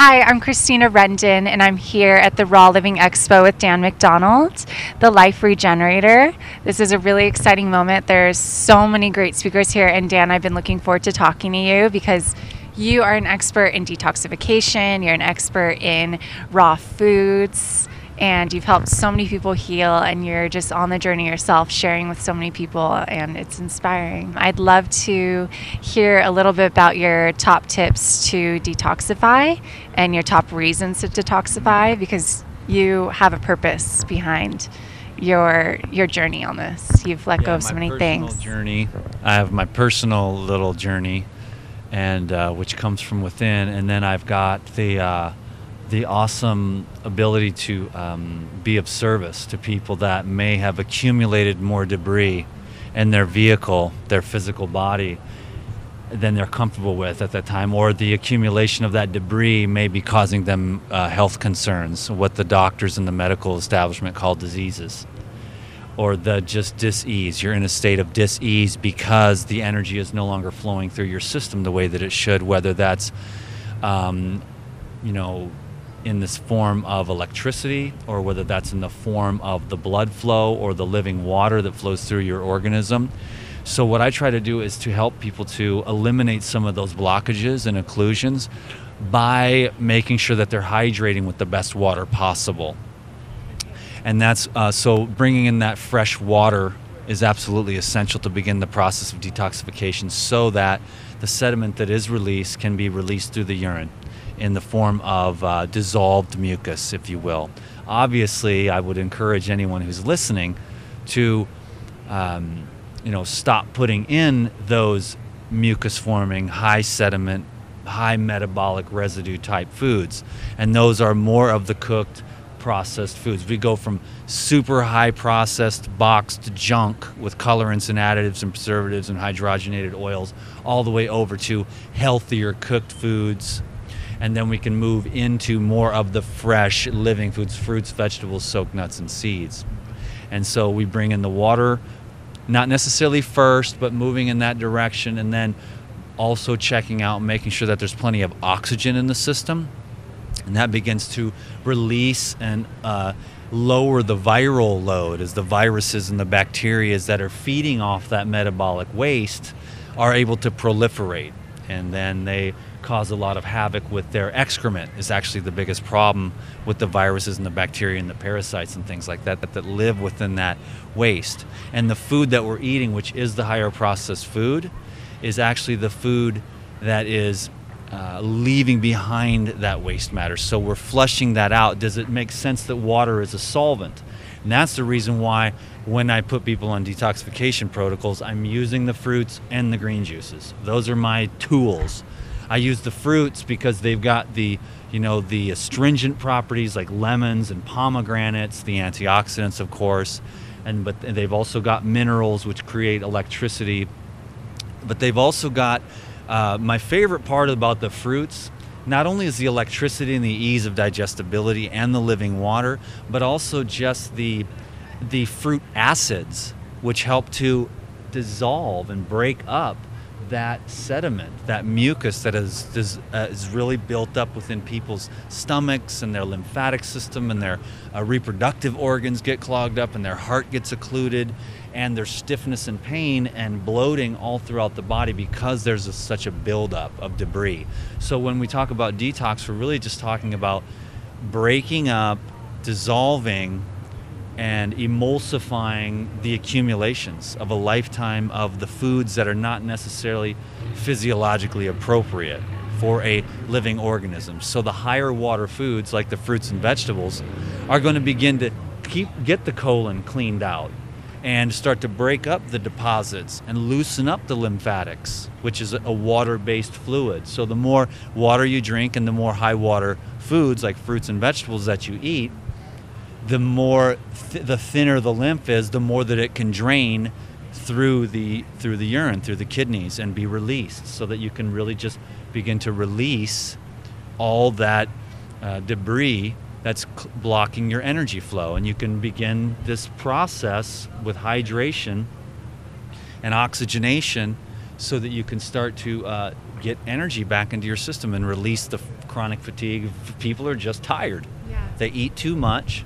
Hi, I'm Christina Rendon, and I'm here at the Raw Living Expo with Dan McDonald, the Life Regenerator. This is a really exciting moment. There's so many great speakers here, and Dan, I've been looking forward to talking to you because you are an expert in detoxification, you're an expert in raw foods, and you've helped so many people heal, and you're just on the journey yourself, sharing with so many people, and it's inspiring. I'd love to hear a little bit about your top tips to detoxify and your top reasons to detoxify, because you have a purpose behind your journey on this. You've let go of so many things. Journey. I have my personal little journey, and which comes from within, and then I've got the awesome ability to be of service to people that may have accumulated more debris in their vehicle, their physical body, than they're comfortable with at that time, or the accumulation of that debris may be causing them health concerns, what the doctors in the medical establishment call diseases, or the just dis-ease. You're in a state of dis-ease because the energy is no longer flowing through your system the way that it should, whether that's in this form of electricity, or whether that's in the form of the blood flow or the living water that flows through your organism. So what I try to do is to help people to eliminate some of those blockages and occlusions by making sure that they're hydrating with the best water possible. And that's so bringing in that fresh water is absolutely essential to begin the process of detoxification, so that the sediment that is released can be released through the urine in the form of dissolved mucus, if you will. Obviously, I would encourage anyone who's listening to stop putting in those mucus-forming, high sediment, high metabolic residue type foods, and those are more of the cooked, processed foods. We go from super high processed boxed junk with colorants and additives and preservatives and hydrogenated oils all the way over to healthier cooked foods. And then we can move into more of the fresh living foods, fruits, vegetables, soaked nuts, and seeds. And so we bring in the water, not necessarily first, but moving in that direction, and then also checking out and making sure that there's plenty of oxygen in the system. And that begins to release and lower the viral load, as the viruses and the bacteria that are feeding off that metabolic waste are able to proliferate. And then they cause a lot of havoc with their excrement. Is actually the biggest problem with the viruses and the bacteria and the parasites and things like that live within that waste. And the food that we're eating, which is the higher processed food, is actually the food that is leaving behind that waste matter. So we're flushing that out. Does it make sense that water is a solvent? And that's the reason why when I put people on detoxification protocols, I'm using the fruits and the green juices. Those are my tools. I use the fruits because they've got the astringent properties like lemons and pomegranates, the antioxidants, of course, but they've also got minerals which create electricity. But they've also got my favorite part about the fruits. Not only is the electricity and the ease of digestibility and the living water, but also just the fruit acids, which help to dissolve and break up that sediment, that mucus that is really built up within people's stomachs and their lymphatic system, and their reproductive organs get clogged up, and their heart gets occluded, and there's stiffness and pain and bloating all throughout the body because there's such a buildup of debris. So when we talk about detox, we're really just talking about breaking up, dissolving, and emulsifying the accumulations of a lifetime of the foods that are not necessarily physiologically appropriate for a living organism. So the higher water foods, like the fruits and vegetables, are going to begin to get the colon cleaned out and start to break up the deposits and loosen up the lymphatics, which is a water-based fluid. So the more water you drink and the more high water foods like fruits and vegetables that you eat, the more the thinner the lymph is, the more that it can drain through the urine, through the kidneys, and be released, so that you can really just begin to release all that debris that's blocking your energy flow. And you can begin this process with hydration and oxygenation so that you can start to get energy back into your system and release the chronic fatigue. People are just tired. Yeah. They eat too much,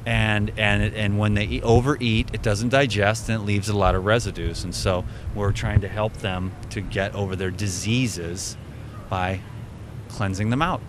and when they overeat, it doesn't digest and it leaves a lot of residues. And so we're trying to help them to get over their diseases by cleansing them out.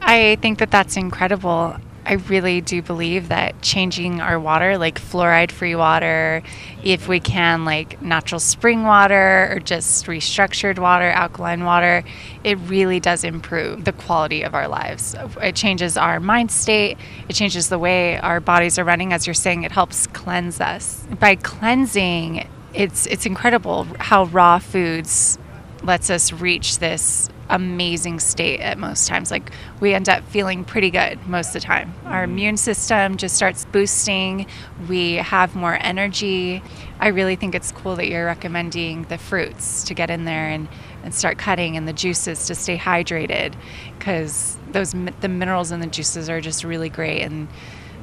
I think that that's incredible. I really do believe that changing our water, like fluoride-free water, if we can, like natural spring water or just restructured water, alkaline water, it really does improve the quality of our lives. It changes our mind state. It changes the way our bodies are running. As you're saying, it helps cleanse us. By cleansing, it's incredible how raw foods lets us reach this amazing state at most times. Like, we end up feeling pretty good most of the time. Our immune system just starts boosting. We have more energy. I really think it's cool that you're recommending the fruits to get in there and start cutting, and the juices to stay hydrated, because the minerals in the juices are just really great. And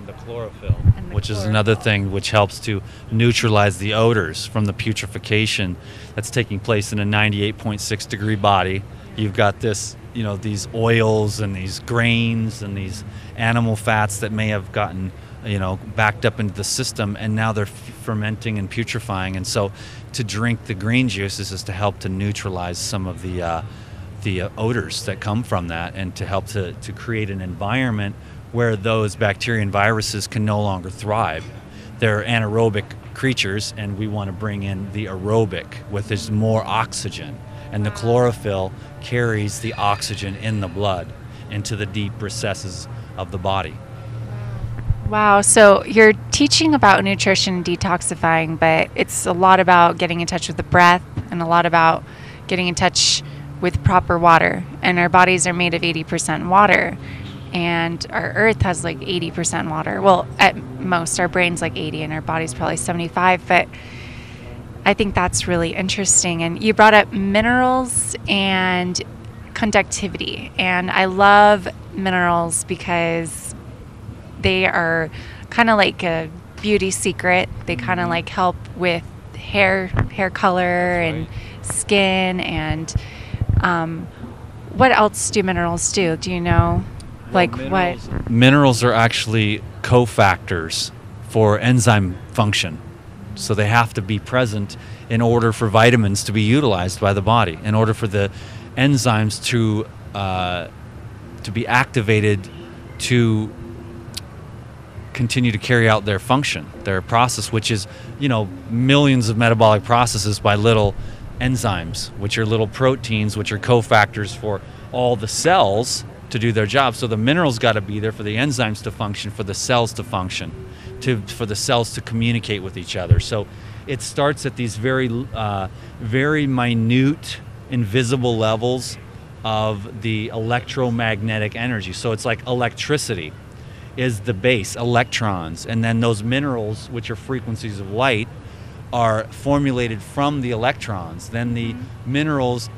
the chlorophyll, which is another thing which helps to neutralize the odors from the putrefaction that's taking place in a 98.6 degree body. You've got this, these oils and these grains and these animal fats that may have gotten, backed up into the system, and now they're fermenting and putrefying. And so to drink the green juices is to help to neutralize some of the odors that come from that, and to help to create an environment where those bacteria and viruses can no longer thrive. They're anaerobic creatures, and we want to bring in the aerobic, with this more oxygen. And the chlorophyll carries the oxygen in the blood into the deep recesses of the body. Wow, so you're teaching about nutrition and detoxifying, but it's a lot about getting in touch with the breath, and a lot about getting in touch with proper water. And our bodies are made of 80% water, and our earth has like 80% water. Well, at most, our brain's like 80 and our body's probably 75, but I think that's really interesting. And you brought up minerals and conductivity. And I love minerals because they are kind of like a beauty secret. They kind of like help with hair color and skin. And what else do minerals do? Do you know? What? Minerals are actually cofactors for enzyme function. So they have to be present in order for vitamins to be utilized by the body, in order for the enzymes to be activated to continue to carry out their function, their process, which is, millions of metabolic processes by little enzymes, which are little proteins, which are cofactors for all the cells to do their job. So the minerals got to be there for the enzymes to function, for the cells to function, for the cells to communicate with each other. So it starts at these very minute, invisible levels of the electromagnetic energy. So it's like electricity is the base, electrons, and then those minerals, which are frequencies of light, are formulated from the electrons. Then the minerals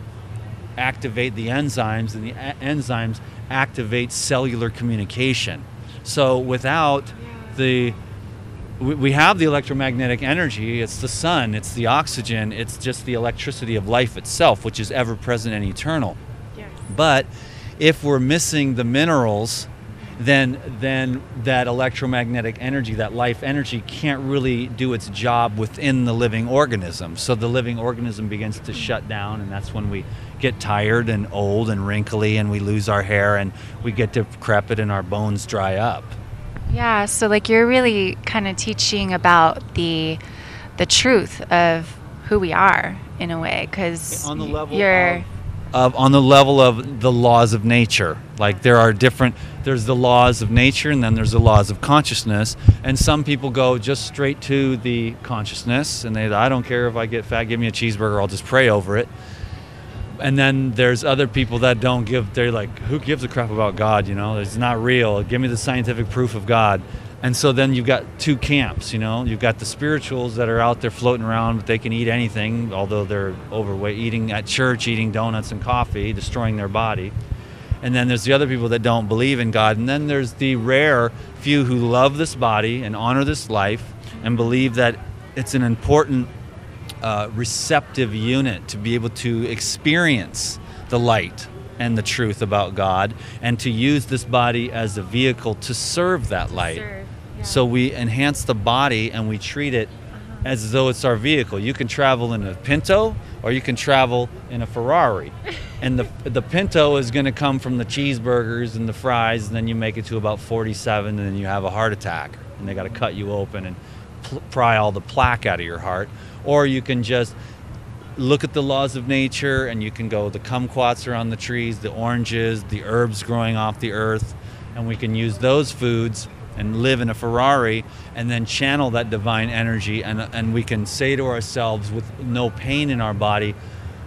activate the enzymes, and the enzymes activate cellular communication. So without we have the electromagnetic energy, it's the sun, it's the oxygen, it's just the electricity of life itself, which is ever present and eternal. Yes. But if we're missing the minerals, then that electromagnetic energy, that life energy, can't really do its job within the living organism. So the living organism begins to shut down, and that's when we get tired and old and wrinkly, and we lose our hair, and we get decrepit, and our bones dry up. Yeah, so like you're really kind of teaching about the truth of who we are in a way, because on the level of the laws of nature. Like there's the laws of nature, and then there's the laws of consciousness. And some people go just straight to the consciousness, and I don't care if I get fat, give me a cheeseburger, I'll just pray over it. And then there's other people that they're like, who gives a crap about God? It's not real. Give me the scientific proof of God. And so then you've got two camps, You've got the spirituals that are out there floating around, but they can eat anything, although they're overweight, eating at church, eating donuts and coffee, destroying their body. And then there's the other people that don't believe in God. And then there's the rare few who love this body and honor this life and believe that it's an important receptive unit to be able to experience the light and the truth about God, and to use this body as a vehicle to serve that light. So we enhance the body and we treat it as though it's our vehicle. You can travel in a Pinto or you can travel in a Ferrari. And the Pinto is going to come from the cheeseburgers and the fries, and then you make it to about 47 and then you have a heart attack and they got to cut you open and pry all the plaque out of your heart. Or you can just look at the laws of nature and you can go, the kumquats are on the trees, the oranges, the herbs growing off the earth, and we can use those foods and live in a Ferrari and then channel that divine energy, and we can say to ourselves with no pain in our body,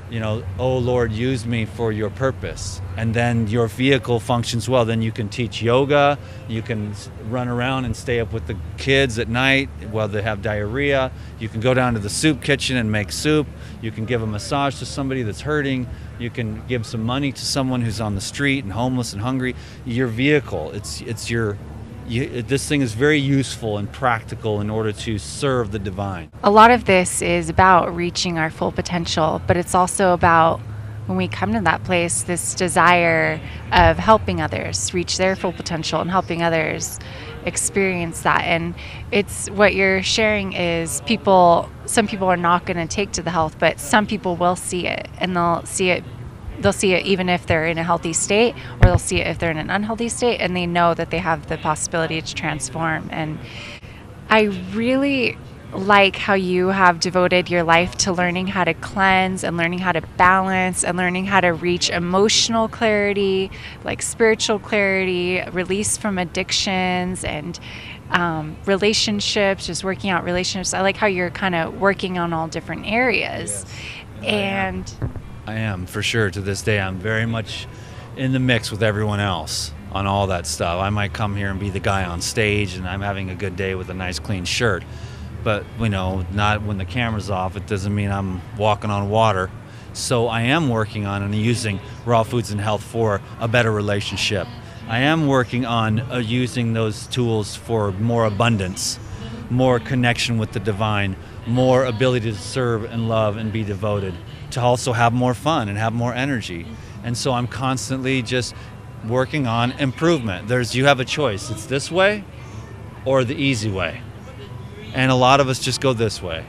you know, oh Lord, use me for your purpose. And then your vehicle functions well. Then you can teach yoga, you can run around and stay up with the kids at night while they have diarrhea. You can go down to the soup kitchen and make soup. You can give a massage to somebody that's hurting. You can give some money to someone who's on the street and homeless and hungry. Your vehicle, this thing is very useful and practical in order to serve the divine. A lot of this is about reaching our full potential, but it's also about, when we come to that place, this desire of helping others reach their full potential and helping others experience that. And it's what you're sharing is some people are not going to take to the health, but some people will see it, and they'll see it even if they're in a healthy state, or they'll see it if they're in an unhealthy state, and they know that they have the possibility to transform. And I really like how you have devoted your life to learning how to cleanse and learning how to balance and learning how to reach emotional clarity, like spiritual clarity, release from addictions and relationships, just working out relationships. I like how you're kind of working on all different areas. Yes. I am, for sure. To this day, I'm very much in the mix with everyone else on all that stuff. I might come here and be the guy on stage and I'm having a good day with a nice clean shirt. But, you know, not when the camera's off, it doesn't mean I'm walking on water. So I am working on and using raw foods and health for a better relationship. I am working on using those tools for more abundance, more connection with the divine, more ability to serve and love and be devoted, to also have more fun and have more energy. And so I'm constantly just working on improvement. You have a choice. It's this way or the easy way. And a lot of us just go this way.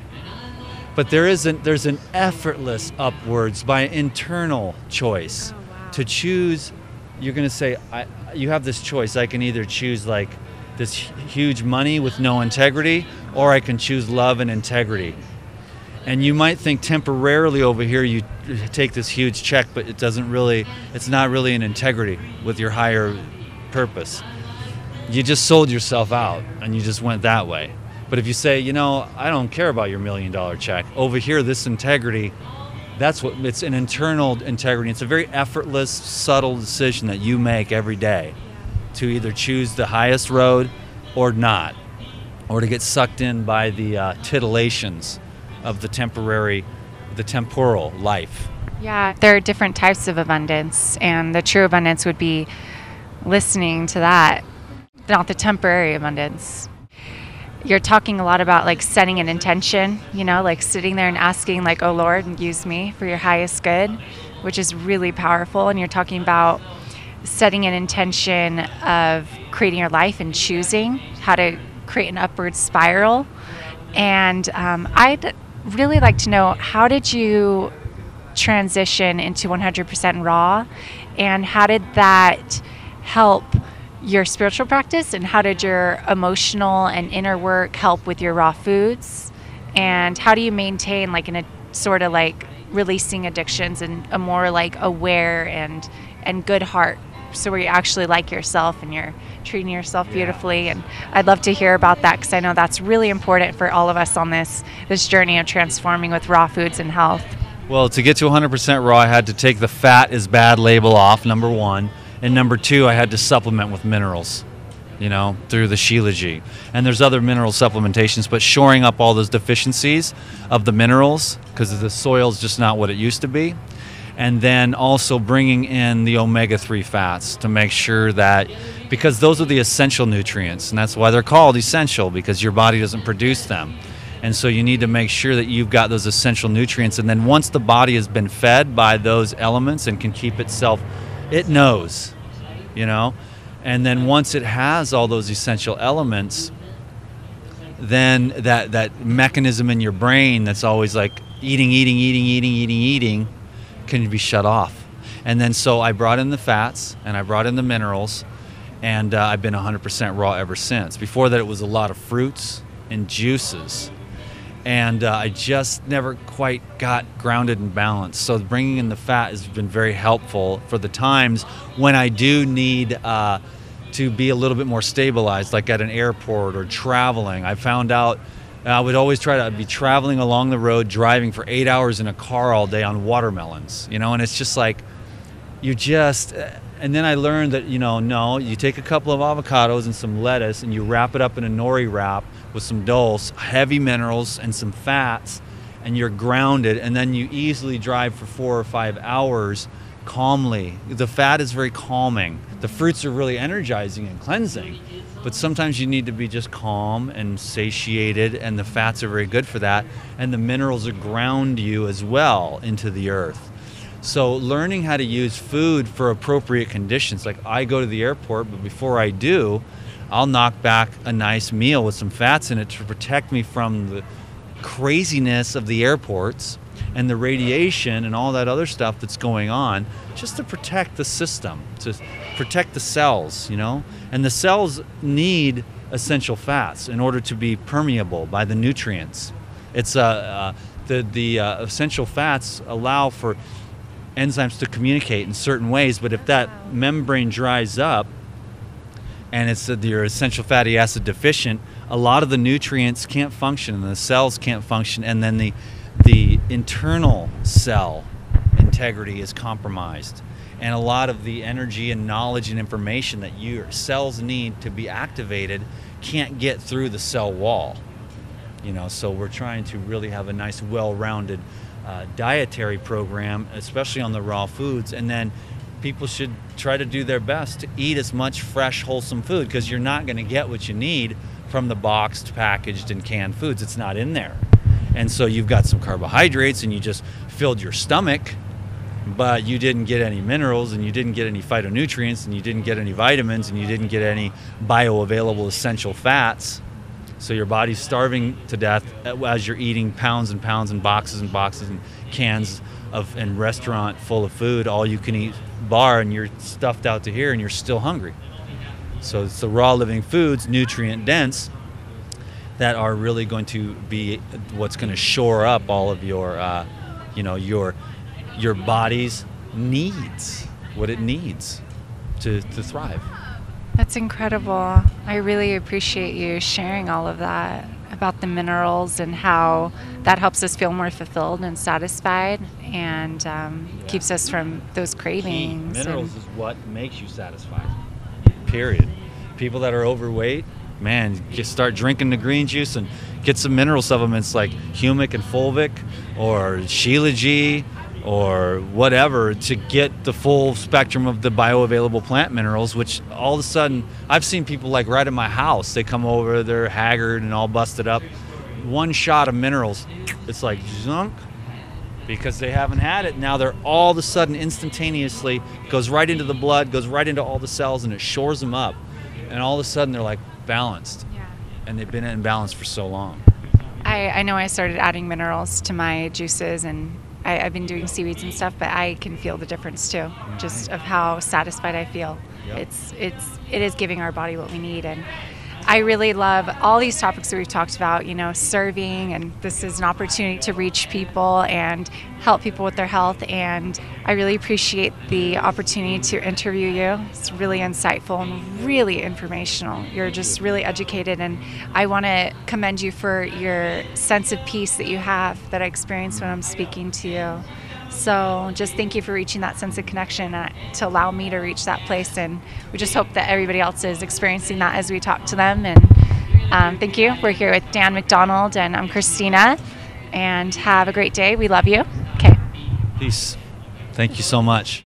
But there's an effortless upwards by internal choice. To choose. You're going to say, you have this choice. I can either choose like this huge money with no integrity, or I can choose love and integrity. And you might think temporarily over here you take this huge check, but it's not really an integrity with your higher purpose. You just sold yourself out and you just went that way. But if you say, you know, I don't care about your $1 million check, over here, this integrity, it's an internal integrity. It's a very effortless, subtle decision that you make every day to either choose the highest road or not, or to get sucked in by the titillations of the temporal life. Yeah, there are different types of abundance, and the true abundance would be listening to that, not the temporary abundance. You're talking a lot about like setting an intention, you know, like sitting there and asking like, oh Lord, use me for your highest good, which is really powerful. And you're talking about setting an intention of creating your life and choosing how to create an upward spiral. And I'd really like to know, how did you transition into 100% raw, and how did that help your spiritual practice, and how did your emotional and inner work help with your raw foods, and how do you maintain like in a sort of like releasing addictions and a more like aware and good heart, so where you actually like yourself and you're treating yourself beautifully? And I'd love to hear about that, because I know that's really important for all of us on this journey of transforming with raw foods and health. Well, to get to 100% raw, I had to take the fat is bad label off, number one. And number two, I had to supplement with minerals, you know, through the Shilajit. And there's other mineral supplementations, but shoring up all those deficiencies of the minerals, because the soil's just not what it used to be. And then also bringing in the omega-3 fats to make sure that, because those are the essential nutrients, and that's why they're called essential, because your body doesn't produce them. And so you need to make sure that you've got those essential nutrients. And then once the body has been fed by those elements and can keep itself it knows, you know. And then once it has all those essential elements, then that mechanism in your brain that's always like eating can be shut off. And then so I brought in the fats and I brought in the minerals, and I've been 100% raw ever since. Before that, it was a lot of fruits and juices, and I just never quite got grounded and balanced. So bringing in the fat has been very helpful for the times when I do need to be a little bit more stabilized, like at an airport or traveling. I found out I would always try to be traveling along the road, driving for 8 hours in a car all day on watermelons, you know, and it's just like, and then I learned that, you know, no, you take a couple of avocados and some lettuce and you wrap it up in a nori wrap with some dulse, heavy minerals and some fats, and you're grounded, and then you easily drive for 4 or 5 hours calmly. The fat is very calming. The fruits are really energizing and cleansing, but sometimes you need to be just calm and satiated, and the fats are very good for that, and the minerals will ground you as well into the earth. So learning how to use food for appropriate conditions, like I go to the airport, but before I do, I'll knock back a nice meal with some fats in it to protect me from the craziness of the airports and the radiation and all that other stuff that's going on, just to protect the system, to protect the cells, you know? And the cells need essential fats in order to be permeable by the nutrients. It's the essential fats allow for enzymes to communicate in certain ways, but if that membrane dries up and it's your essential fatty acid deficient, a lot of the nutrients can't function and the cells can't function, and then the internal cell integrity is compromised, and a lot of the energy and knowledge and information that your cells need to be activated can't get through the cell wall, you know. So we're trying to really have a nice, well-rounded dietary program, especially on the raw foods, and then people should try to do their best to eat as much fresh, wholesome food, because you're not going to get what you need from the boxed, packaged, and canned foods. It's not in there. And so you've got some carbohydrates and you just filled your stomach, but you didn't get any minerals, and you didn't get any phytonutrients, and you didn't get any vitamins, and you didn't get any bioavailable essential fats. So your body's starving to death as you're eating pounds and pounds and boxes and cans of and restaurant full of food, all you can eat bar, and you're stuffed out to here and you're still hungry. So it's the raw living foods, nutrient dense, that are really going to be what's going to shore up all of your, your body's needs, what it needs to thrive. That's incredible. I really appreciate you sharing all of that about the minerals and how that helps us feel more fulfilled and satisfied, and keeps us from those cravings. Minerals is what makes you satisfied, period. People that are overweight, man, just start drinking the green juice and get some mineral supplements like humic and fulvic or Shilajit or whatever to get the full spectrum of the bioavailable plant minerals, which all of a sudden, I've seen people like right in my house, they come over, they're haggard and all busted up. One shot of minerals, it's like zunk, because they haven't had it. Now they're all of a sudden instantaneously, goes right into the blood, goes right into all the cells, and it shores them up. And all of a sudden they're like balanced. Yeah. And they've been in balance for so long. I know I started adding minerals to my juices, and I've been doing seaweeds and stuff, but I can feel the difference too, just of how satisfied I feel. Yep. It is giving our body what we need. And I really love all these topics that we've talked about, you know, serving, and this is an opportunity to reach people and help people with their health, and I really appreciate the opportunity to interview you. It's really insightful and really informational. You're just really educated, and I want to commend you for your sense of peace that you have, that I experience when I'm speaking to you. So just thank you for reaching that sense of connection to allow me to reach that place, and we just hope that everybody else is experiencing that as we talk to them. And thank you. We're here with Dan McDonald, and I'm Christina, and have a great day. We love you. Okay. Peace. Thank you so much.